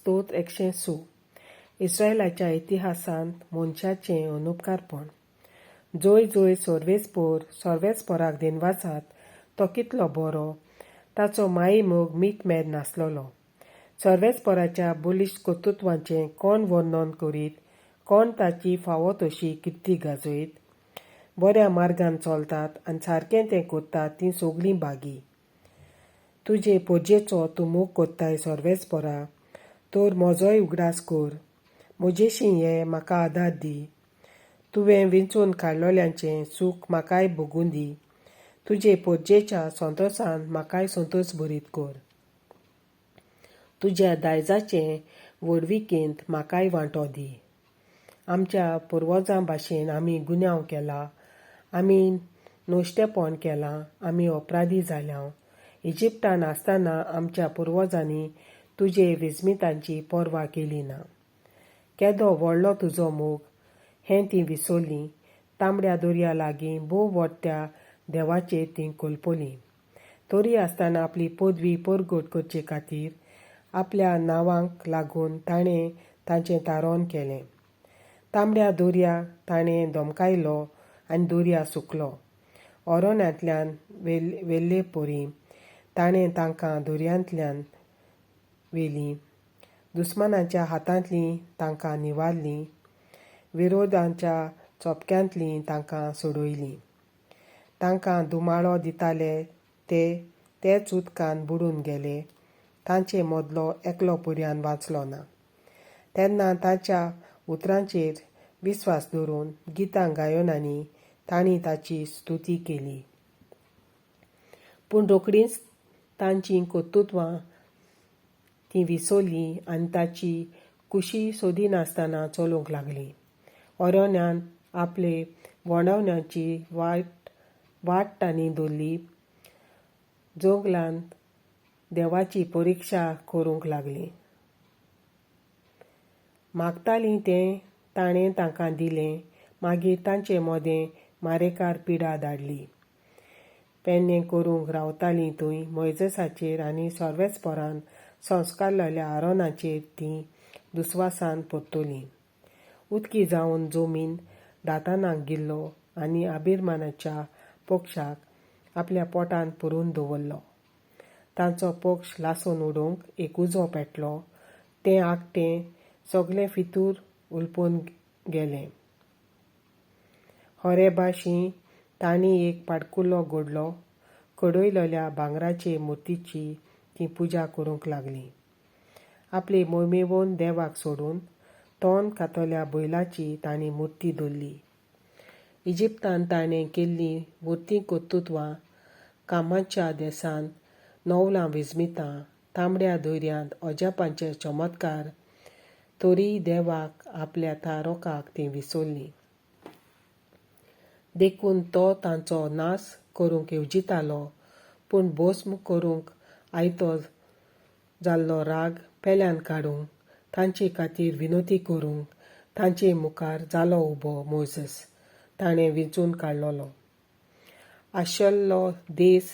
स्तोत्र 106. इस्रायलाच्या इतिहासांत मनशाचें अनुपकारपण. जोय जोय सोर्वेस्पोराक दिनवासात तो कितलो बरो, ताचो माई मोग मीठ मेद नासलोलो. सोर्वेस्पोराच्या बलिश्ट कर्तृत्वाचें कोण वर्णन करीत, कोण ताची फावो तशी किर्ती गाजयत. बऱ्या मार्गान चलतात आनी सारकें तें करतात तीं सगळीं बागी. तुजे पोरजेचो तूं मोग कोत्ताय सोर्वेस्पोरा, तर म्हजोय उगडास कर. म्हजेशी ये म्हाका आदार दी. तुवें विंचून काडलोल्यांचें सूख म्हाकाय भोगूं दी. तुजे पोरजेच्या संतोशान म्हाकाय संतोश भरीत कर. तुज्या दायजाचे व्हडविकेंत म्हाकाय वांटो दी. आमच्या पुर्वजां भाशेन आमी गुन्यांव केला, आमी नोश्टेपण केलां, आमी अपराधी जाल्यां. इजिप्टान आसतना आमच्या पुर्वजांनी तुजे विस्मितांची पर्वा केली ना. केदो व्हडलो तुजो मोग हें तीं विसरलीं. तांबड्या दर्या लागीं भोव व्हडट्या देवाचेर तीं कलपलीं. तरी आसतना आपली पदवी परगट करचे खातीर आपल्या नांवांक लागून ताणें तांचें तारण केलें. तांबड्या दर्या ताणें धमकायलो आनी दर्या सुकलो. अरण्यांतल्यान वेल्ले परी ताणें तांकां दर्यांतल्यान व्हेलीं. दुस्मानाच्या हातांतलीं तांकां निवारलीं. विरोधाच्या चोपक्यांतलीं तांकां सोडयलीं. तांकां दुमाळो दिताले तेच उदकांत बुडून गेले. तांचे मदलो एकलो पर्यान वाचलो ना. तेन्ना ताच्या उतरांचेर विस्वास दवरून गितां गायनांनी तांणी ताची स्तुती केली. पूण रोखडींच तांचीं कर्तृत्वां तीं विसरलीं आनी ताची कुशी सोदिनासतना चलूंक लागलीं. अरण्यांत आपले वणवण्याची वाट तांणी धरली. जंगलांत देवाची परिक्षा करूंक लागलीं. मागतालीं तें ताणें तांकां दिलें. मागीर तांचे मदें मारेकार पिडा धाडली. पेन्नें करूंक रावतालीं थंय मोइसेसाचेर आनी सोर्वेस्पोरान संस्कारलोल्या आरोनाचेर तीं दुस्वासान परतलीं. उदकी जावन जमीन दातानाक गेल्लो आनी आबिरमानाच्या पक्षाक आपल्या पोटांत पुरून दवरलो. तांचो पक्ष लासून उडोवंक एक उजो पेटलो. तें आकटें सगळें फितूर उलपून गेलें. होरेबाशी तांणी एक पाडकुलो घडलो. कडयलोल्या भांगराचे मुर्तीची तीं पुजा करूंक लागलीं. आपले मोहिमेवंत देवाक सोडून तोंड कातोल्या बैलाची तांणी मुर्ती दवरली. इजिप्तांत ताणें केल्लीं मुर्ती कर्तृत्वां, कामाच्या देसांत नवलां विस्मितां, तांबड्या दर्यांत अजापांचे चमत्कार, तरी देवाक आपल्या थारोकाक तीं विसरलीं. देखून तो तांचो नास करूंक येवजितालो. पूण भस्म करूंक आयतो जाल्लो राग पेल्यान काडूंक, तांचे खातीर विनोती करूंक तांचे मुखार जालो उबो मोइसेस ताणें विंचून काडलोलो. आशिल्लो देस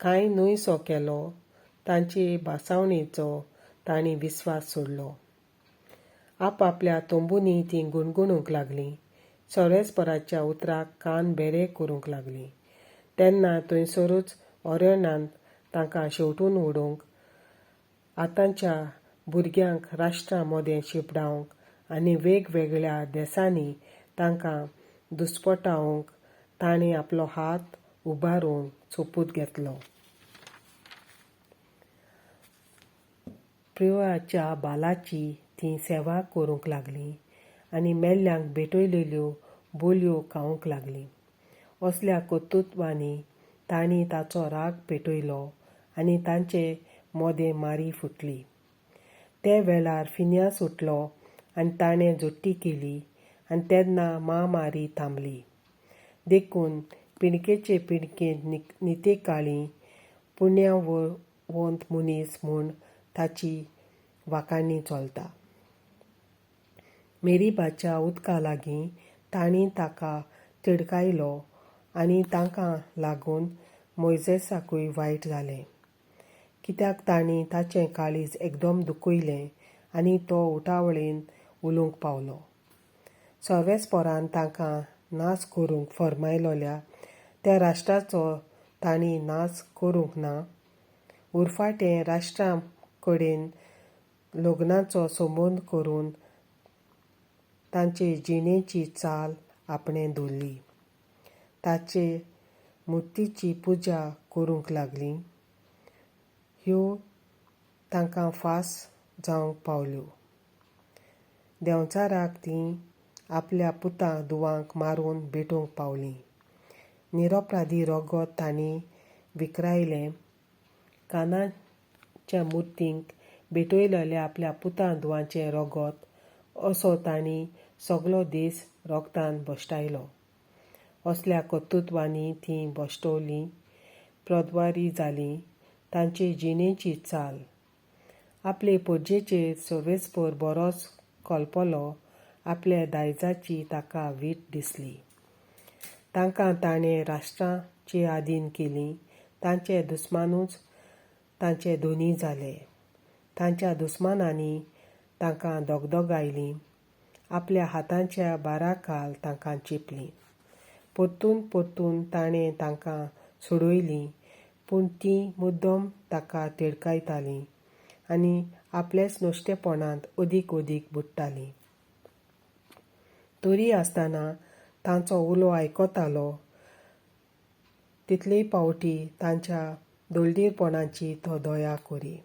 कांय न्हयसो केलो. तांचे भासावणेचो तांणी विस्वास सोडलो. आपआपल्या तोंबुनी तीं गुणगुणूंक लागलीं. सोर्वेस्पोराच्या उतराक कान बेरे करूंक लागलीं. तेन्ना थंयसरूच अरण्यांत तांकां शेवटून उडोवंक, आतांच्या भुरग्यांक राष्ट्रां मदें शिंपडावंक आनी वेगवेगळ्या देसांनी तांकां धुस्पटावंक ताणें आपलो हात उबारून सोपूत घेतलो. प्रियोच्या बालाची तीं सेवा करूंक लागलीं आनी मेल्ल्यांक भेटयलेल्यो बोलयो खावंक लागलीं. असल्या कर्तृत्वांनी तांणी ताचो राग पेटयलो आनी तांचे मदें मारी फुटली. ते वेळार फिनियास उठलो आनी ताणें जोडटी केली आनी तेन्ना महामारी थांबली. देखून पिणकेचे पिणकेंत नित्यकाळी पुण्यवंत मनीस म्हूण ताची वाखाणणी चलता. मेरीबाच्या उदका लागीं तांणी ताका तिडकायलो आनी तांकां लागून मोइसेसाकूय वायट जालें. कित्याक तांणी ताचें काळीज एकदम दुखयलें आनी तो उटावळेन उलोवंक पावलो. सर्वेस्परान तांकां नाच करूंक फर्मायलोल्या त्या राष्ट्राचो तांणी नाच करूंक ना. उरफाटें राष्ट्रां कडेन लग्नाचो संबंद करून तांचे जिणेची चाल आपणें दवरली. ताचे मुर्तीची पुजा करूंक लागलीं. ह्यो तांकां फास जावंक पावल्यो. देंवचाराक तीं आपल्या पुतां धुवांक मारून भेटोवंक पावलीं. निरपराधी रगत तांणी विखरायलें. कानाच्या मुर्तींक भेटयलेल्या आपल्या पुतां धुवांचें रगत असो तांणी सगळो देस रगतान भश्टायलो. असल्या कर्तुत्वांनी तीं भश्टवलीं, प्रद्वारी जालीं. तांचे जिणेची चाल. आपले परजेचेर सर्वेस्पर बरोच कळपलो. आपल्या दायजाची ताका वीट दिसली. तांकां ताणें राष्ट्राची आदीन केलीं. तांचे दुस्मानूच तांचे धोनी जाले. तांच्या दुस्मानांनी तांकां धगधगायलीं. आपल्या हातांच्या बाराखाल तांकां चेपलीं. परतून परतून ताणें तांकां सोडयलीं, पूण तीं मुद्दम ताका तिडकायतालीं आनी आपलेच नश्टेपणांत अदीक अदीक बुडटालीं. तरी आसतना तांचो उलो आयकतालो तितलेय फावटी तांच्या दळदीरपणाची तो दया करी.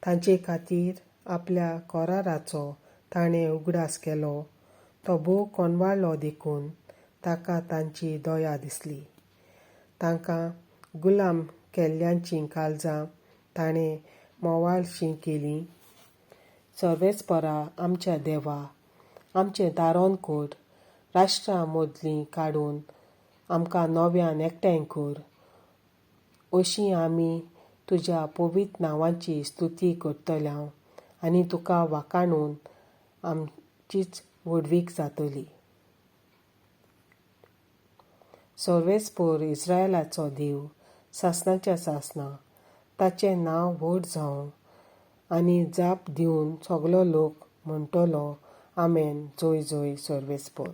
तांचे खातीर आपल्या कराराचो ताणें उगडास केलो. तो भोव कोणवाळ्ळो देखून ताका तांची दया दिसली. तांकां गुलाम केल्ल्यांचीं काळजां ताणें मोवाळशीं केलीं. सर्वेस्परा आमच्या देवा, आमचें दारोन कर. राष्ट्रां मदलीं काडून आमकां नव्यान एकठांय कर. अशीं आमी तुज्या पवित्र नांवाची स्तुती करतल्यांव आनी तुका वाखाणून आमचीच व्हडवीक जातली. सर्वेस्पर इस्रायेलाचो देव, सासणाच्या सासणां. ताचें नांव व्हड जावं आनी जाप दिवन सगळो लोक म्हणटलो आमेन. जय जय सर्वेस्पर.